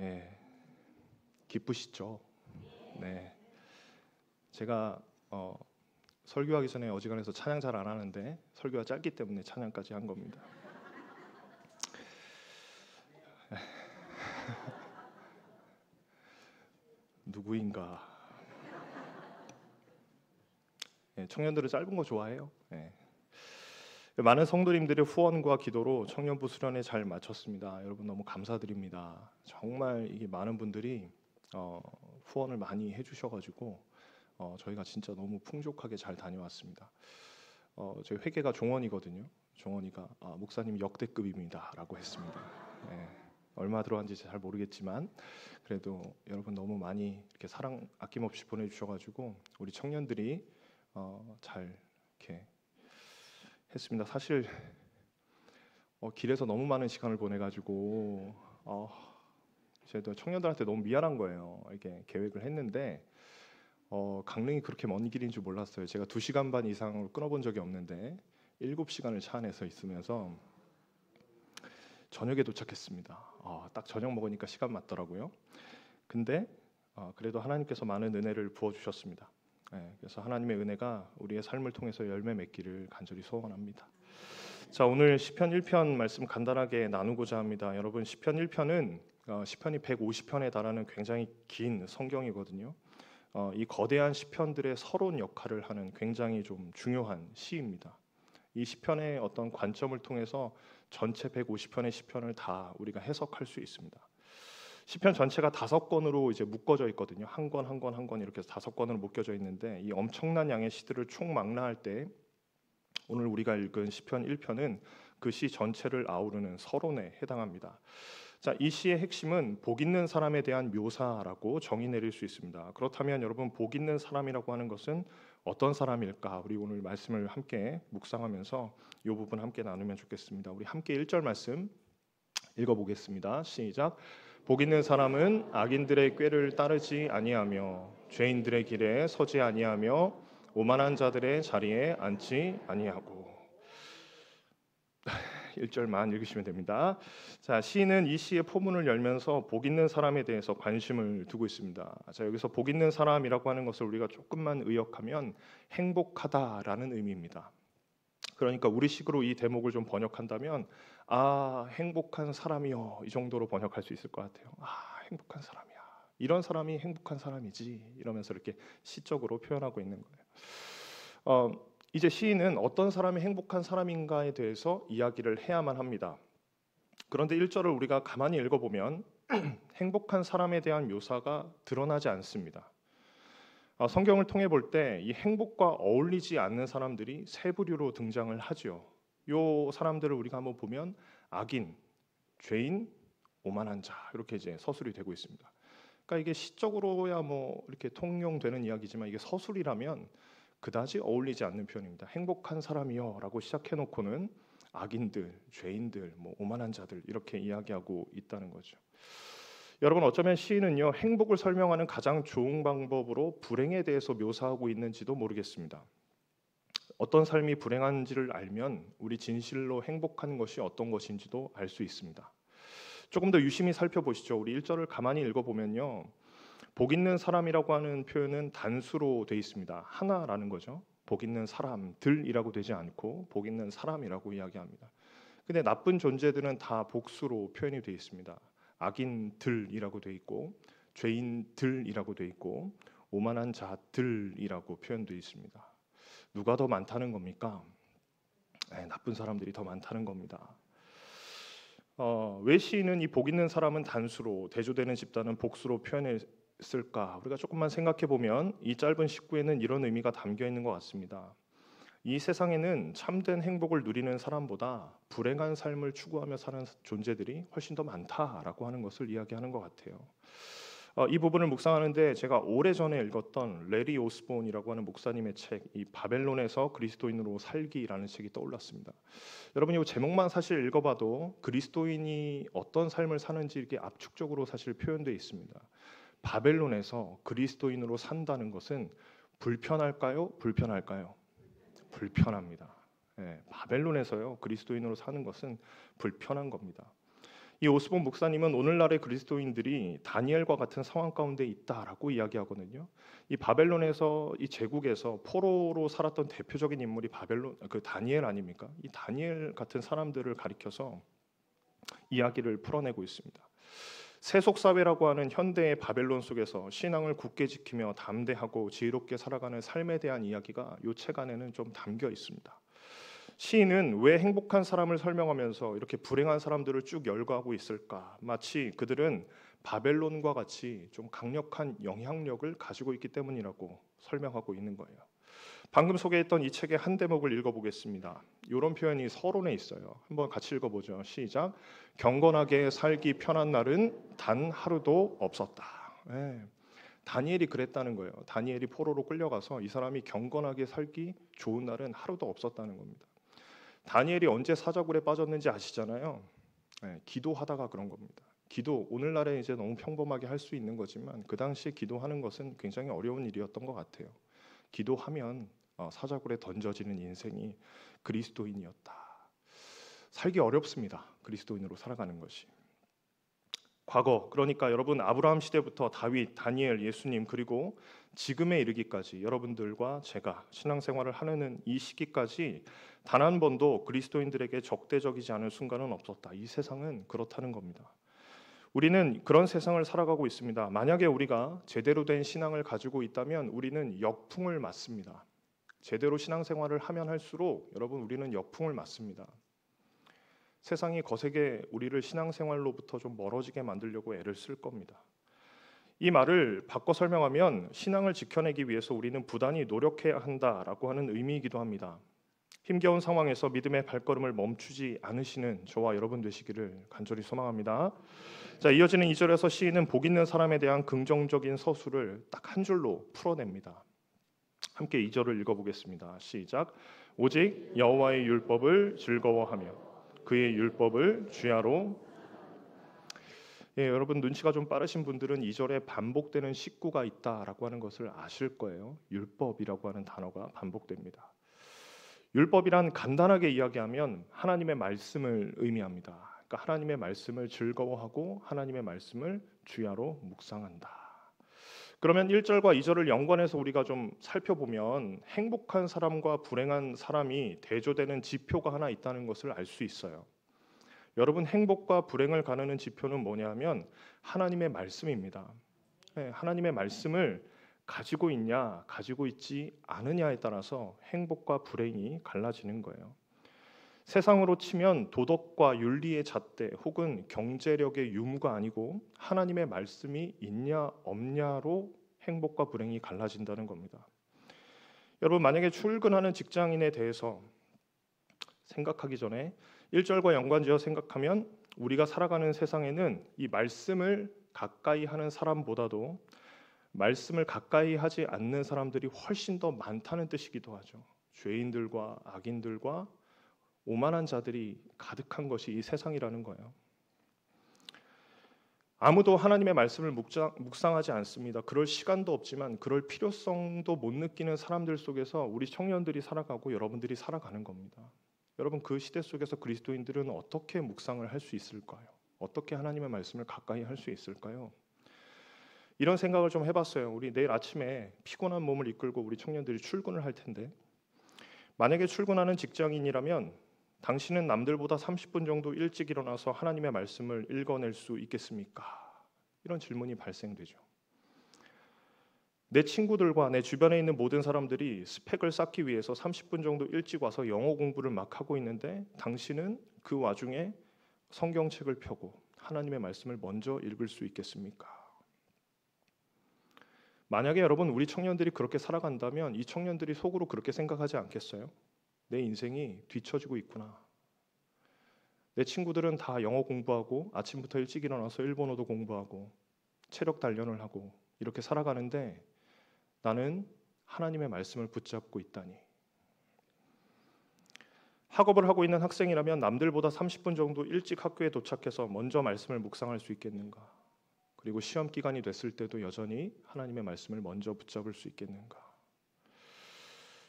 예, 기쁘시죠? 네, 제가 설교하기 전에 어지간해서 찬양 잘 안 하는데 설교가 짧기 때문에 찬양까지 한 겁니다. 누구인가? 예, 청년들은 짧은 거 좋아해요. 예. 많은 성도님들의 후원과 기도로 청년부 수련회 잘 마쳤습니다. 여러분 너무 감사드립니다. 정말 이게 많은 분들이 후원을 많이 해주셔가지고 저희가 진짜 너무 풍족하게 잘 다녀왔습니다. 저희 회계가 종원이거든요. 종원이가 목사님 역대급입니다라고 했습니다. 예, 얼마 들어간지 잘 모르겠지만 그래도 여러분 너무 많이 이렇게 사랑 아낌없이 보내주셔가지고 우리 청년들이 잘 이렇게 했습니다. 사실 길에서 너무 많은 시간을 보내가지고 저희도 청년들한테 너무 미안한 거예요. 이렇게 계획을 했는데 강릉이 그렇게 먼 길인 줄 몰랐어요. 제가 2시간 반 이상으로 끊어본 적이 없는데 7시간을 차 안에서 있으면서 저녁에 도착했습니다. 딱 저녁 먹으니까 시간 맞더라고요. 근데 그래도 하나님께서 많은 은혜를 부어주셨습니다. 그래서 하나님의 은혜가 우리의 삶을 통해서 열매 맺기를 간절히 소원합니다. 자, 오늘 시편 1편 말씀 간단하게 나누고자 합니다. 여러분, 시편 1편은 시편이 150편에 달하는 굉장히 긴 성경이거든요. 이 거대한 시편들의 서론 역할을 하는 굉장히 좀 중요한 시입니다. 이 시편의 어떤 관점을 통해서 전체 150편의 시편을 다 우리가 해석할 수 있습니다. 시편 전체가 5권으로 이제 묶어져 있거든요. 한 권 한 권 한 권 이렇게 해서 5권으로 묶여져 있는데 이 엄청난 양의 시들을 총망라할 때 오늘 우리가 읽은 시편 1편은 그 시 전체를 아우르는 서론에 해당합니다. 자, 이 시의 핵심은 복 있는 사람에 대한 묘사라고 정의 내릴 수 있습니다. 그렇다면 여러분, 복 있는 사람이라고 하는 것은 어떤 사람일까? 우리 오늘 말씀을 함께 묵상하면서 이 부분 함께 나누면 좋겠습니다. 우리 함께 1절 말씀 읽어보겠습니다. 시작. 복 있는 사람은 악인들의 꾀를 따르지 아니하며 죄인들의 길에 서지 아니하며 오만한 자들의 자리에 앉지 아니하고. 1절만 읽으시면 됩니다. 자, 시인은 이 시의 포문을 열면서 복 있는 사람에 대해서 관심을 두고 있습니다. 자, 여기서 복 있는 사람이라고 하는 것을 우리가 조금만 의역하면 행복하다라는 의미입니다. 그러니까 우리식으로 이 대목을 좀 번역한다면 행복한 사람이요, 이 정도로 번역할 수 있을 것 같아요. 행복한 사람이야, 이런 사람이 행복한 사람이지, 이러면서 이렇게 시적으로 표현하고 있는 거예요. 이제 시인은 어떤 사람이 행복한 사람인가에 대해서 이야기를 해야만 합니다. 그런데 1절을 우리가 가만히 읽어보면 행복한 사람에 대한 묘사가 드러나지 않습니다. 성경을 통해 볼 때 이 행복과 어울리지 않는 사람들이 세 부류로 등장을 하죠. 이 사람들을 우리가 한번 보면 악인, 죄인, 오만한 자, 이렇게 이제 서술이 되고 있습니다. 그러니까 이게 시적으로야 뭐 이렇게 통용되는 이야기지만 이게 서술이라면 그다지 어울리지 않는 표현입니다. 행복한 사람이요라고 시작해놓고는 악인들, 죄인들, 뭐 오만한 자들 이렇게 이야기하고 있다는 거죠. 여러분, 어쩌면 시인은요, 행복을 설명하는 가장 좋은 방법으로 불행에 대해서 묘사하고 있는지도 모르겠습니다. 어떤 삶이 불행한지를 알면 우리 진실로 행복한 것이 어떤 것인지도 알 수 있습니다. 조금 더 유심히 살펴보시죠. 우리 1절을 가만히 읽어보면요, 복 있는 사람이라고 하는 표현은 단수로 되어 있습니다. 하나라는 거죠. 복 있는 사람들이라고 되지 않고 복 있는 사람이라고 이야기합니다. 근데 나쁜 존재들은 다 복수로 표현이 되어 있습니다. 악인들이라고 되어 있고 죄인들이라고 되어 있고 오만한 자들이라고 표현되어 있습니다. 누가 더 많다는 겁니까? 나쁜 사람들이 더 많다는 겁니다. 왜 시인은 이 복 있는 사람은 단수로, 대조되는 집단은 복수로 표현했을까? 우리가 조금만 생각해 보면 이 짧은 19에는 이런 의미가 담겨 있는 것 같습니다. 이 세상에는 참된 행복을 누리는 사람보다 불행한 삶을 추구하며 사는 존재들이 훨씬 더 많다라고 하는 것을 이야기하는 것 같아요. 이 부분을 묵상하는데 제가 오래전에 읽었던 레리 오스본이라고 하는 목사님의 책, 이 바벨론에서 그리스도인으로 살기라는 책이 떠올랐습니다. 여러분, 이 제목만 사실 읽어봐도 그리스도인이 어떤 삶을 사는지 이렇게 압축적으로 사실 표현되어 있습니다. 바벨론에서 그리스도인으로 산다는 것은 불편할까요? 불편할까요? 불편합니다. 바벨론에서요, 그리스도인으로 사는 것은 불편한 겁니다. 이 오스본 목사님은 오늘날의 그리스도인들이 다니엘과 같은 상황 가운데 있다라고 이야기하거든요. 이 바벨론에서 이 제국에서 포로로 살았던 대표적인 인물이 다니엘 아닙니까? 이 다니엘 같은 사람들을 가리켜서 이야기를 풀어내고 있습니다. 세속 사회라고 하는 현대의 바벨론 속에서 신앙을 굳게 지키며 담대하고 지혜롭게 살아가는 삶에 대한 이야기가 이 책 안에는 좀 담겨 있습니다. 시인은 왜 행복한 사람을 설명하면서 이렇게 불행한 사람들을 쭉 열거하고 있을까? 마치 그들은 바벨론과 같이 좀 강력한 영향력을 가지고 있기 때문이라고 설명하고 있는 거예요. 방금 소개했던 이 책의 한 대목을 읽어보겠습니다. 이런 표현이 서론에 있어요. 한번 같이 읽어보죠. 시작. 경건하게 살기 편한 날은 단 하루도 없었다. 네. 다니엘이 그랬다는 거예요. 다니엘이 포로로 끌려가서 이 사람이 경건하게 살기 좋은 날은 하루도 없었다는 겁니다. 다니엘이 언제 사자굴에 빠졌는지 아시잖아요. 네, 기도하다가 그런 겁니다. 기도, 오늘날에 이제 너무 평범하게 할 수 있는 거지만 그 당시에 기도하는 것은 굉장히 어려운 일이었던 것 같아요. 기도하면 사자굴에 던져지는 인생이 그리스도인이었다. 살기 어렵습니다. 그리스도인으로 살아가는 것이. 과거, 그러니까 여러분 아브라함 시대부터 다윗, 다니엘, 예수님 그리고 지금에 이르기까지 여러분들과 제가 신앙생활을 하는 이 시기까지 단 한 번도 그리스도인들에게 적대적이지 않은 순간은 없었다. 이 세상은 그렇다는 겁니다. 우리는 그런 세상을 살아가고 있습니다. 만약에 우리가 제대로 된 신앙을 가지고 있다면 우리는 역풍을 맞습니다. 제대로 신앙생활을 하면 할수록 여러분 우리는 역풍을 맞습니다. 세상이 거세게 우리를 신앙생활로부터 좀 멀어지게 만들려고 애를 쓸 겁니다. 이 말을 바꿔 설명하면 신앙을 지켜내기 위해서 우리는 부단히 노력해야 한다라고 하는 의미이기도 합니다. 힘겨운 상황에서 믿음의 발걸음을 멈추지 않으시는 저와 여러분 되시기를 간절히 소망합니다. 자, 이어지는 2절에서 시인은 복 있는 사람에 대한 긍정적인 서술을 딱 한 줄로 풀어냅니다. 함께 2절을 읽어보겠습니다. 시작. 오직 여호와의 율법을 즐거워하며 그의 율법을 주야로. 여러분 눈치가 좀 빠르신 분들은 2절에 반복되는 식구가 있다라고 하는 것을 아실 거예요. 율법이라고 하는 단어가 반복됩니다. 율법이란 간단하게 이야기하면 하나님의 말씀을 의미합니다. 그러니까 하나님의 말씀을 즐거워하고 하나님의 말씀을 주야로 묵상한다. 그러면 1절과 2절을 연관해서 우리가 좀 살펴보면 행복한 사람과 불행한 사람이 대조되는 지표가 하나 있다는 것을 알 수 있어요. 여러분 행복과 불행을 가르는 지표는 뭐냐면 하나님의 말씀입니다. 하나님의 말씀을 가지고 있냐, 가지고 있지 않느냐에 따라서 행복과 불행이 갈라지는 거예요. 세상으로 치면 도덕과 윤리의 잣대 혹은 경제력의 유무가 아니고 하나님의 말씀이 있냐 없냐로 행복과 불행이 갈라진다는 겁니다. 여러분 만약에 출근하는 직장인에 대해서 생각하기 전에 1절과 연관지어 생각하면 우리가 살아가는 세상에는 이 말씀을 가까이 하는 사람보다도 말씀을 가까이 하지 않는 사람들이 훨씬 더 많다는 뜻이기도 하죠. 죄인들과 악인들과 오만한 자들이 가득한 것이 이 세상이라는 거예요. 아무도 하나님의 말씀을 묵상하지 않습니다. 그럴 시간도 없지만 그럴 필요성도 못 느끼는 사람들 속에서 우리 청년들이 살아가고 여러분들이 살아가는 겁니다. 여러분 그 시대 속에서 그리스도인들은 어떻게 묵상을 할 수 있을까요? 어떻게 하나님의 말씀을 가까이 할 수 있을까요? 이런 생각을 좀 해봤어요. 우리 내일 아침에 피곤한 몸을 이끌고 우리 청년들이 출근을 할 텐데 만약에 출근하는 직장인이라면 당신은 남들보다 30분 정도 일찍 일어나서 하나님의 말씀을 읽어낼 수 있겠습니까? 이런 질문이 발생되죠. 내 친구들과 내 주변에 있는 모든 사람들이 스펙을 쌓기 위해서 30분 정도 일찍 와서 영어 공부를 막 하고 있는데 당신은 그 와중에 성경책을 펴고 하나님의 말씀을 먼저 읽을 수 있겠습니까? 만약에 여러분 우리 청년들이 그렇게 살아간다면 이 청년들이 속으로 그렇게 생각하지 않겠어요? 내 인생이 뒤처지고 있구나. 내 친구들은 다 영어 공부하고 아침부터 일찍 일어나서 일본어도 공부하고 체력 단련을 하고 이렇게 살아가는데 나는 하나님의 말씀을 붙잡고 있다니. 학업을 하고 있는 학생이라면 남들보다 30분 정도 일찍 학교에 도착해서 먼저 말씀을 묵상할 수 있겠는가? 그리고 시험 기간이 됐을 때도 여전히 하나님의 말씀을 먼저 붙잡을 수 있겠는가?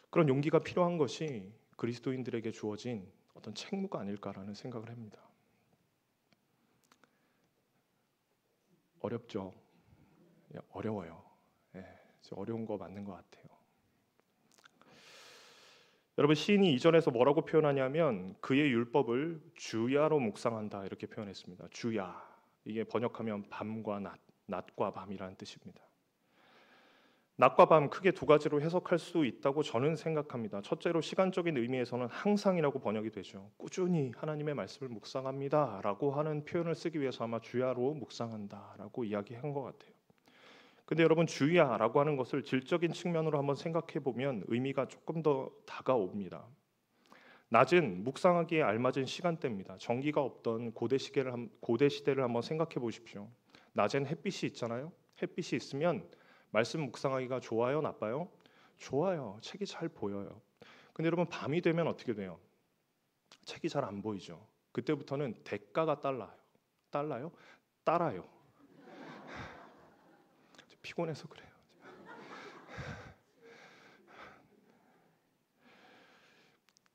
그런 용기가 필요한 것이 그리스도인들에게 주어진 어떤 책무가 아닐까라는 생각을 합니다. 어렵죠. 어려워요. 예, 어려운 거 맞는 것 같아요. 여러분 시인이 이전에서 뭐라고 표현하냐면 그의 율법을 주야로 묵상한다 이렇게 표현했습니다. 주야 이게 번역하면 밤과 낮, 낮과 밤이라는 뜻입니다. 낮과 밤 크게 두 가지로 해석할 수 있다고 저는 생각합니다. 첫째로 시간적인 의미에서는 항상이라고 번역이 되죠. 꾸준히 하나님의 말씀을 묵상합니다라고 하는 표현을 쓰기 위해서 아마 주야로 묵상한다라고 이야기한 것 같아요. 근데 여러분 주야라고 하는 것을 질적인 측면으로 한번 생각해 보면 의미가 조금 더 다가옵니다. 낮은 묵상하기에 알맞은 시간대입니다. 전기가 없던 고대 시대를 한번 생각해 보십시오. 낮엔 햇빛이 있잖아요. 햇빛이 있으면 말씀 묵상하기가 좋아요, 나빠요? 좋아요. 책이 잘 보여요. 근데 여러분 밤이 되면 어떻게 돼요? 책이 잘 안 보이죠. 그때부터는 대가가 달라요? 따라요. 피곤해서 그래요.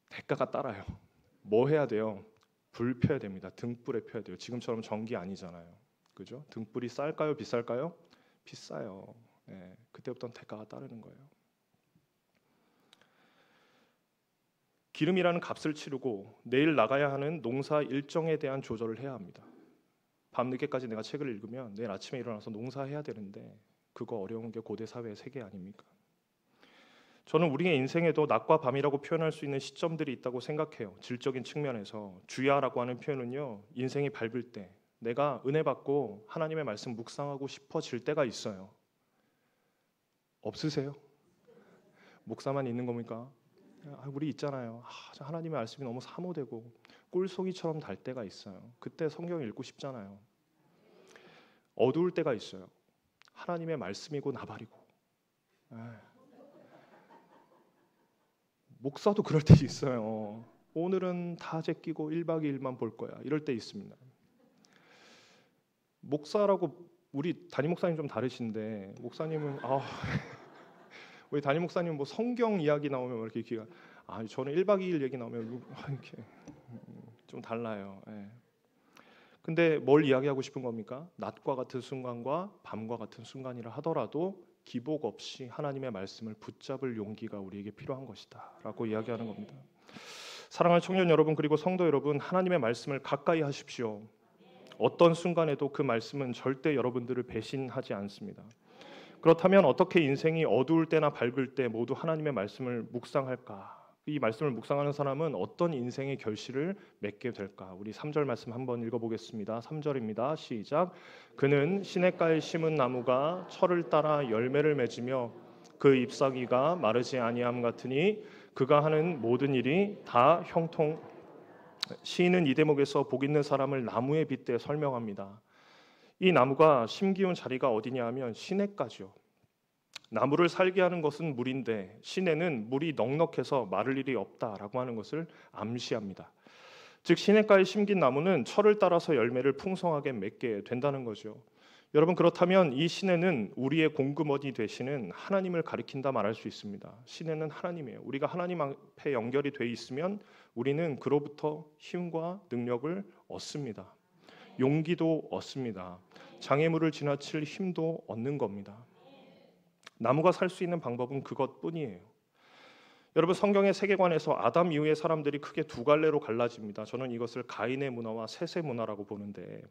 대가가 따라요. 뭐 해야 돼요? 불 펴야 됩니다. 등불에 펴야 돼요. 지금처럼 전기 아니잖아요. 그죠? 등불이 쌀까요? 비쌀까요? 비싸요. 예, 그때부터는 대가가 따르는 거예요. 기름이라는 값을 치르고 내일 나가야 하는 농사 일정에 대한 조절을 해야 합니다. 밤늦게까지 내가 책을 읽으면 내일 아침에 일어나서 농사해야 되는데 그거 어려운 게 고대 사회의 세계 아닙니까? 저는 우리의 인생에도 낮과 밤이라고 표현할 수 있는 시점들이 있다고 생각해요. 질적인 측면에서 주야라고 하는 표현은요. 인생이 밟을 때 내가 은혜 받고 하나님의 말씀 묵상하고 싶어질 때가 있어요. 없으세요? 목사만 있는 겁니까? 우리 있잖아요. 하나님의 말씀이 너무 사모되고 꿀송이처럼 달 때가 있어요. 그때 성경 읽고 싶잖아요. 어두울 때가 있어요. 하나님의 말씀이고 나발이고. 목사도 그럴 때 있어요. 오늘은 다 제끼고 1박 2일만 볼 거야. 이럴 때 있습니다. 목사라고 우리 담임 목사님 좀 다르신데 목사님은 우리 담임 목사님 뭐 성경 이야기 나오면 이렇게 기가 저는 1박 2일 얘기 나오면 이렇게 좀 달라요. 예. 근데 뭘 이야기하고 싶은 겁니까? 낮과 같은 순간과 밤과 같은 순간이라 하더라도 기복 없이 하나님의 말씀을 붙잡을 용기가 우리에게 필요한 것이다라고 이야기하는 겁니다. 사랑하는 청년 여러분 그리고 성도 여러분 하나님의 말씀을 가까이 하십시오. 어떤 순간에도 그 말씀은 절대 여러분들을 배신하지 않습니다. 그렇다면 어떻게 인생이 어두울 때나 밝을 때 모두 하나님의 말씀을 묵상할까? 이 말씀을 묵상하는 사람은 어떤 인생의 결실을 맺게 될까? 우리 3절 말씀 한번 읽어보겠습니다. 3절입니다. 시작. 그는 시냇가에 심은 나무가 철을 따라 열매를 맺으며 그 잎사귀가 마르지 아니함 같으니 그가 하는 모든 일이 다 형통. 시인은 이 대목에서 복 있는 사람을 나무에 빗대 설명합니다. 이 나무가 심기운 자리가 어디냐 하면 시냇가죠. 나무를 살게 하는 것은 물인데 시내는 물이 넉넉해서 마를 일이 없다라고 하는 것을 암시합니다. 즉 시냇가에 심긴 나무는 철을 따라서 열매를 풍성하게 맺게 된다는 거죠. 여러분 그렇다면 이 시내는 우리의 공급원이 되시는 하나님을 가리킨다 말할 수 있습니다. 시내는 하나님이에요. 우리가 하나님 앞에 연결이 돼 있으면 우리는 그로부터 힘과 능력을 얻습니다. 용기도 얻습니다. 장애물을 지나칠 힘도 얻는 겁니다. 나무가 살 수 있는 방법은 그것뿐이에요. 여러분 성경의 세계관에서 아담 이후의 사람들이 크게 두 갈래로 갈라집니다. 저는 이것을 가인의 문화와 셋의 문화라고 보는데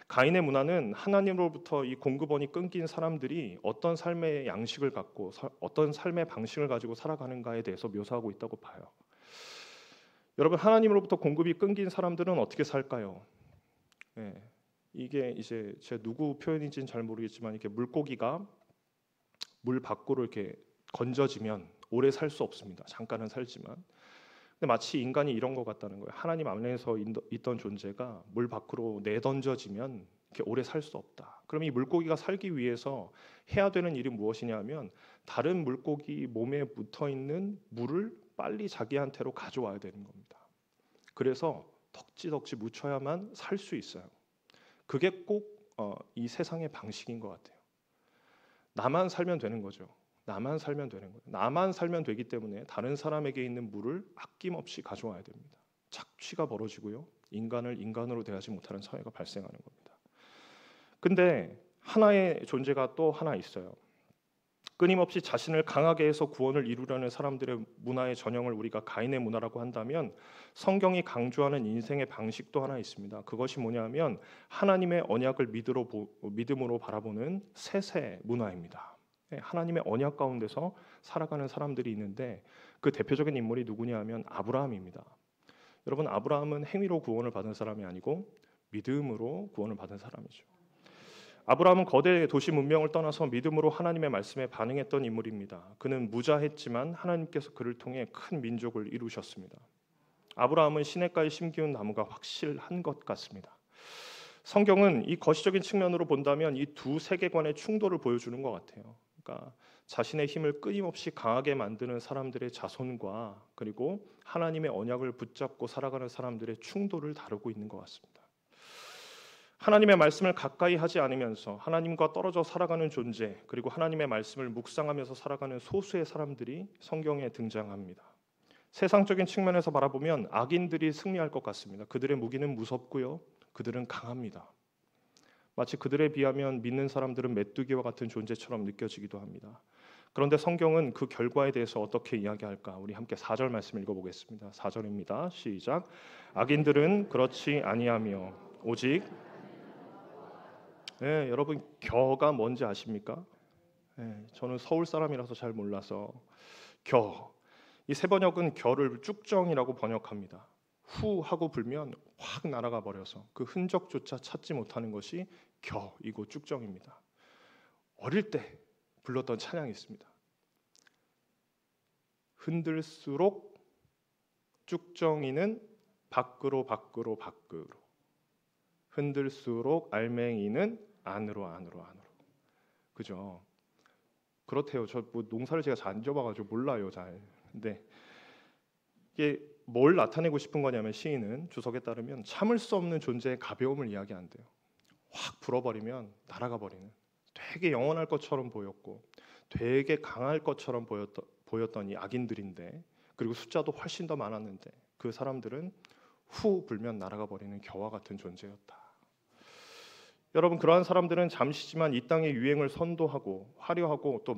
가인의 문화는 하나님으로부터 이 공급원이 끊긴 사람들이 어떤 삶의 양식을 갖고 어떤 삶의 방식을 가지고 살아가는가에 대해서 묘사하고 있다고 봐요. 여러분 하나님으로부터 공급이 끊긴 사람들은 어떻게 살까요? 이게 이제 제 누구 표현인지는 잘 모르겠지만 이렇게 물고기가 물 밖으로 이렇게 건져지면 오래 살 수 없습니다. 잠깐은 살지만. 근데 마치 인간이 이런 것 같다는 거예요. 하나님 안에서 있던 존재가 물 밖으로 내던져지면 이렇게 오래 살 수 없다. 그럼 이 물고기가 살기 위해서 해야 되는 일이 무엇이냐면 다른 물고기 몸에 붙어 있는 물을 빨리 자기한테로 가져와야 되는 겁니다. 그래서 덕지덕지 묻혀야만 살 수 있어요. 그게 꼭 이 세상의 방식인 것 같아요. 나만 살면 되는 거죠. 나만 살면 되는 거예요. 나만 살면 되기 때문에 다른 사람에게 있는 물을 아낌없이 가져와야 됩니다. 착취가 벌어지고요. 인간을 인간으로 대하지 못하는 사회가 발생하는 겁니다. 근데 하나의 존재가 또 하나 있어요. 끊임없이 자신을 강하게 해서 구원을 이루려는 사람들의 문화의 전형을 우리가 가인의 문화라고 한다면 성경이 강조하는 인생의 방식도 하나 있습니다. 그것이 뭐냐면 하나님의 언약을 믿음으로 바라보는 세세 문화입니다. 하나님의 언약 가운데서 살아가는 사람들이 있는데 그 대표적인 인물이 누구냐 하면 아브라함입니다. 여러분, 아브라함은 행위로 구원을 받은 사람이 아니고 믿음으로 구원을 받은 사람이죠. 아브라함은 거대 도시 문명을 떠나서 믿음으로 하나님의 말씀에 반응했던 인물입니다. 그는 무자했지만 하나님께서 그를 통해 큰 민족을 이루셨습니다. 아브라함은 시냇가에 심기운 나무가 확실한 것 같습니다. 성경은 이 거시적인 측면으로 본다면 이 두 세계관의 충돌을 보여주는 것 같아요. 그러니까 자신의 힘을 끊임없이 강하게 만드는 사람들의 자손과 그리고 하나님의 언약을 붙잡고 살아가는 사람들의 충돌을 다루고 있는 것 같습니다. 하나님의 말씀을 가까이 하지 않으면서 하나님과 떨어져 살아가는 존재, 그리고 하나님의 말씀을 묵상하면서 살아가는 소수의 사람들이 성경에 등장합니다. 세상적인 측면에서 바라보면 악인들이 승리할 것 같습니다. 그들의 무기는 무섭고요, 그들은 강합니다. 마치 그들에 비하면 믿는 사람들은 메뚜기와 같은 존재처럼 느껴지기도 합니다. 그런데 성경은 그 결과에 대해서 어떻게 이야기할까? 우리 함께 4절 말씀 읽어보겠습니다. 4절입니다. 시작. 악인들은 그렇지 아니하며 오직 여러분, 겨가 뭔지 아십니까? 저는 서울 사람이라서 잘 몰라서 겨. 이 세 번역은 겨를 쭉정이라고 번역합니다. 후 하고 불면 확 날아가 버려서 그 흔적조차 찾지 못하는 것이 겨이고 쭉정입니다. 어릴 때 불렀던 찬양이 있습니다. 흔들수록 쭉정이는 밖으로 밖으로 밖으로, 흔들수록 알맹이는 안으로 안으로 안으로. 그죠? 그렇대요. 저 뭐 농사를 제가 잘 안 져봐가지고 몰라요 잘. 근데 이게 뭘 나타내고 싶은 거냐면 시인은 주석에 따르면 참을 수 없는 존재의 가벼움을 이야기한대요. 확 불어버리면 날아가 버리는, 되게 영원할 것처럼 보였고 되게 강할 것처럼 보였던 이 악인들인데, 그리고 숫자도 훨씬 더 많았는데 그 사람들은 후 불면 날아가 버리는 겨와 같은 존재였다. 여러분, 그러한 사람들은 잠시지만 이 땅의 유행을 선도하고 화려하고 또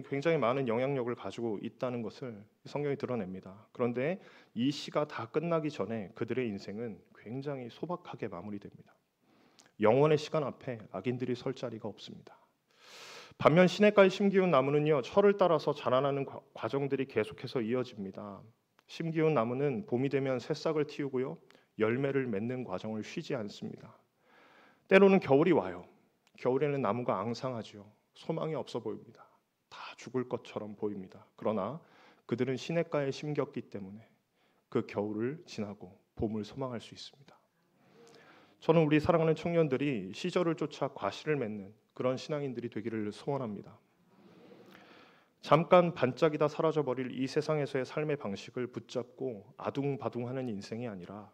굉장히 많은 영향력을 가지고 있다는 것을 성경이 드러냅니다. 그런데 이 시가 다 끝나기 전에 그들의 인생은 굉장히 소박하게 마무리됩니다. 영원의 시간 앞에 악인들이 설 자리가 없습니다. 반면 시냇가에 심기운 나무는요, 철을 따라서 자라나는 과정들이 계속해서 이어집니다. 심기운 나무는 봄이 되면 새싹을 틔우고요, 열매를 맺는 과정을 쉬지 않습니다. 때로는 겨울이 와요. 겨울에는 나무가 앙상하죠. 소망이 없어 보입니다. 다 죽을 것처럼 보입니다. 그러나 그들은 시냇가에 심겼기 때문에 그 겨울을 지나고 봄을 소망할 수 있습니다. 저는 우리 사랑하는 청년들이 시절을 쫓아 과실을 맺는 그런 신앙인들이 되기를 소원합니다. 잠깐 반짝이다 사라져버릴 이 세상에서의 삶의 방식을 붙잡고 아둥바둥하는 인생이 아니라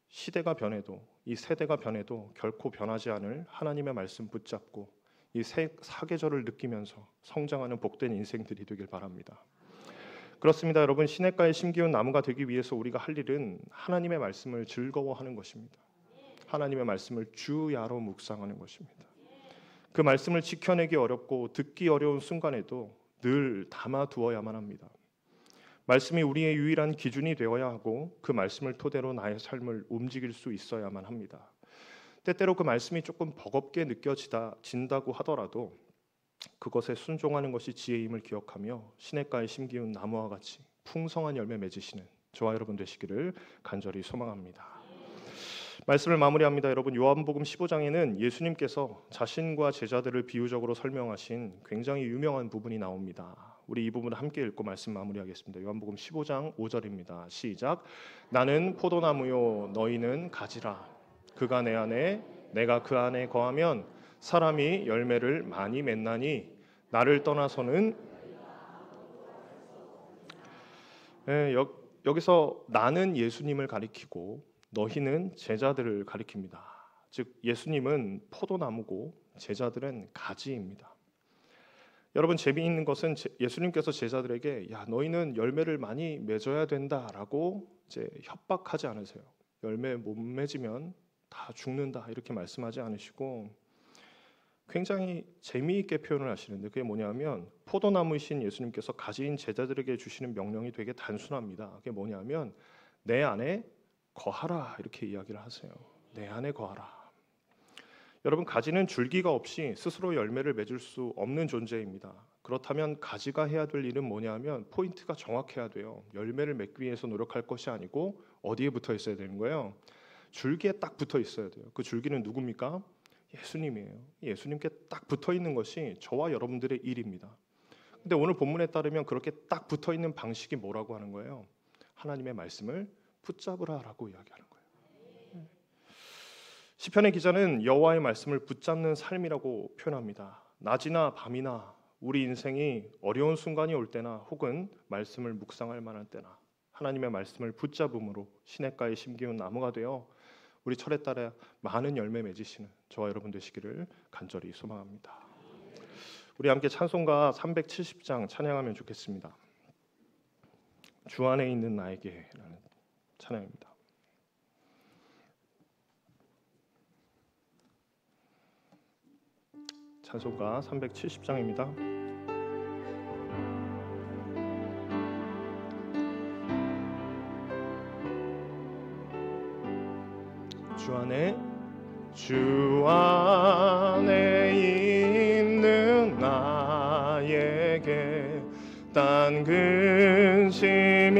시대가 변해도, 이 세대가 변해도 결코 변하지 않을 하나님의 말씀 붙잡고 이 사계절을 느끼면서 성장하는 복된 인생들이 되길 바랍니다. 그렇습니다. 여러분, 시냇가에 심기운 나무가 되기 위해서 우리가 할 일은 하나님의 말씀을 즐거워하는 것입니다. 하나님의 말씀을 주야로 묵상하는 것입니다. 그 말씀을 지켜내기 어렵고 듣기 어려운 순간에도 늘 담아두어야만 합니다. 말씀이 우리의 유일한 기준이 되어야 하고 그 말씀을 토대로 나의 삶을 움직일 수 있어야만 합니다. 때때로 그 말씀이 조금 버겁게 느껴진다고 하더라도 그것에 순종하는 것이 지혜임을 기억하며 시냇가에 심기운 나무와 같이 풍성한 열매 맺으시는 저와 여러분 되시기를 간절히 소망합니다. 말씀을 마무리합니다. 여러분, 요한복음 15장에는 예수님께서 자신과 제자들을 비유적으로 설명하신 굉장히 유명한 부분이 나옵니다. 우리 이 부분을 함께 읽고 말씀 마무리하겠습니다. 요한복음 15장 5절입니다. 시작. 나는 포도나무요 너희는 가지라. 그가 내 안에 내가 그 안에 거하면 사람이 열매를 많이 맺나니 나를 떠나서는 여기서 나는 예수님을 가리키고 너희는 제자들을 가리킵니다. 즉 예수님은 포도나무고 제자들은 가지입니다. 여러분, 재미있는 것은 예수님께서 제자들에게 야 너희는 열매를 많이 맺어야 된다라고 이제 협박하지 않으세요. 열매 못 맺으면 다 죽는다 이렇게 말씀하지 않으시고 굉장히 재미있게 표현을 하시는데 그게 뭐냐면 포도나무이신 예수님께서 가진 제자들에게 주시는 명령이 되게 단순합니다. 그게 뭐냐면 내 안에 거하라 이렇게 이야기를 하세요. 내 안에 거하라. 여러분 가지는 줄기가 없이 스스로 열매를 맺을 수 없는 존재입니다. 그렇다면 가지가 해야 될 일은 뭐냐면 포인트가 정확해야 돼요. 열매를 맺기 위해서 노력할 것이 아니고 어디에 붙어 있어야 되는 거예요? 줄기에 딱 붙어 있어야 돼요. 그 줄기는 누굽니까? 예수님이에요. 예수님께 딱 붙어 있는 것이 저와 여러분들의 일입니다. 근데 오늘 본문에 따르면 그렇게 딱 붙어 있는 방식이 뭐라고 하는 거예요? 하나님의 말씀을 붙잡으라라고 이야기하는 거예요. 시편의 기자는 여호와의 말씀을 붙잡는 삶이라고 표현합니다. 낮이나 밤이나 우리 인생이 어려운 순간이 올 때나 혹은 말씀을 묵상할 만한 때나 하나님의 말씀을 붙잡음으로 시냇가에 심기운 나무가 되어 우리 철에 따라 많은 열매 맺으시는 저와 여러분 되시기를 간절히 소망합니다. 우리 함께 찬송가 370장 찬양하면 좋겠습니다. 주 안에 있는 나에게라는 찬양입니다. 찬송가 370장입니다. 주 안에 있는 나에게 딴 근심이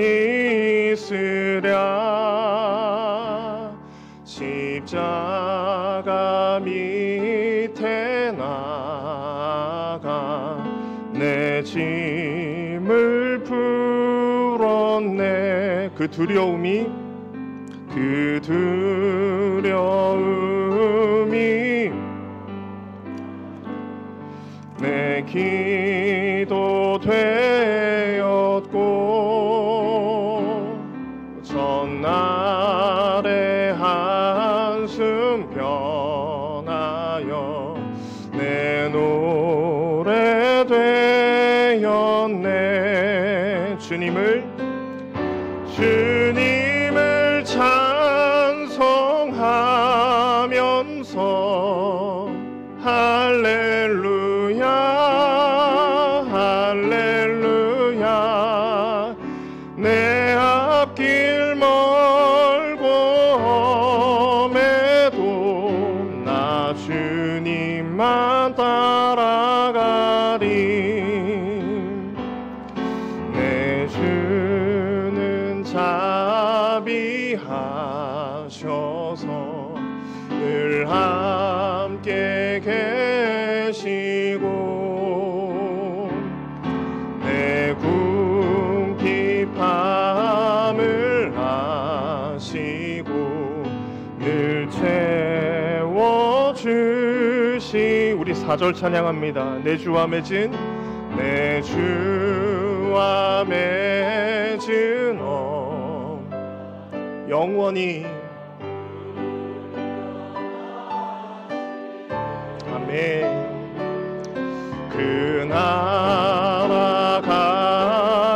있으랴 십자가 밑에 나가 내 짐을 풀었네. 그 두려움이 내 기도 되었고 전날의 한숨 변하여 내 노래 되었네. 주님을 찬송하면서 할렐루야 할렐루야 내 앞길 멀고 험해도 나 주님만 따라가리. 내 주는 자비하셔서 늘 함께 계시고 내 궁핍함을 아시고 늘 채워주시. 우리 4절 찬양합니다. 내 주와 맺은 영원히 그 나라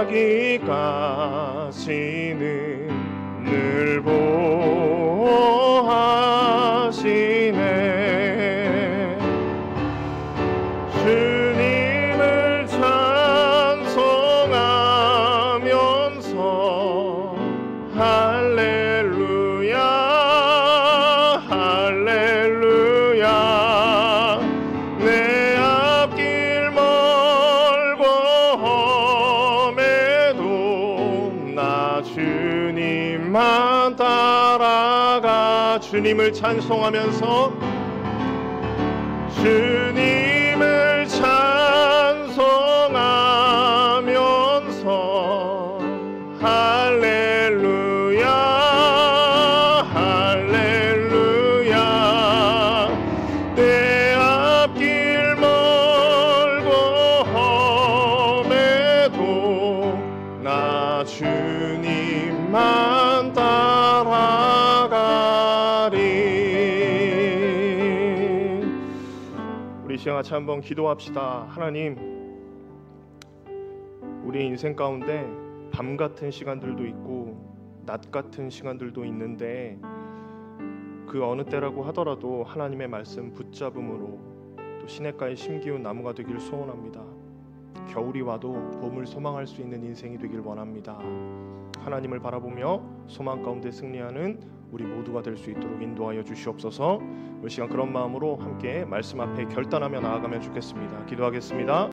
가기까지는 늘 보호하시네. 주님을 찬송하면서 할렐루야 할렐루야 내 앞길 멀고 험해도 나 주님만 따라가. 주님을 찬송하면서 주님을 찬송하면서 할렐루야 할렐루야 내 앞길 멀고 험해도 나 주님만 따라가리. 우리 시간 같이 한번 기도합시다. 하나님, 우리 인생 가운데 밤 같은 시간들도 있고 낮 같은 시간들도 있는데 그 어느 때라고 하더라도 하나님의 말씀 붙잡음으로 또 또 시냇가에 심기운 나무가 되길 소원합니다. 겨울이 와도 봄을 소망할 수 있는 인생이 되길 원합니다. 하나님을 바라보며 소망 가운데 승리하는 우리 모두가 될 수 있도록 인도하여 주시옵소서. 이 시간 그런 마음으로 함께 말씀 앞에 결단하며 나아가면 좋겠습니다. 기도하겠습니다.